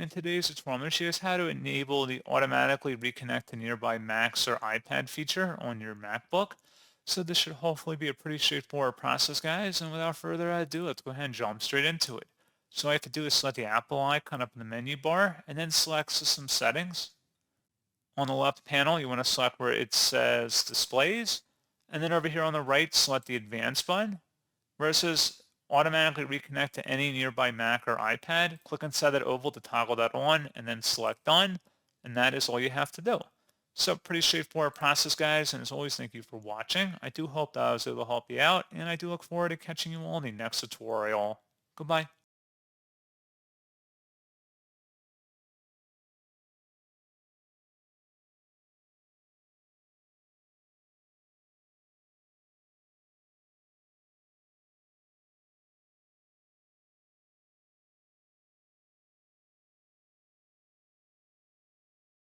In today's tutorial, I'm going to show you guys how to enable the automatically reconnect to nearby Macs or iPad feature on your MacBook. So this should hopefully be a pretty straightforward process, guys. And without further ado, let's go ahead and jump straight into it. So all you have to do is select the Apple icon up in the menu bar and then select System Settings. On the left panel, you want to select where it says Displays. And then over here on the right, select the Advanced button. Where it says automatically reconnect to any nearby Mac or iPad, click inside that oval to toggle that on and then select done. And that is all you have to do. So pretty straightforward process, guys. And as always, thank you for watching. I do hope that I was able to help you out. And I do look forward to catching you all in the next tutorial. Goodbye.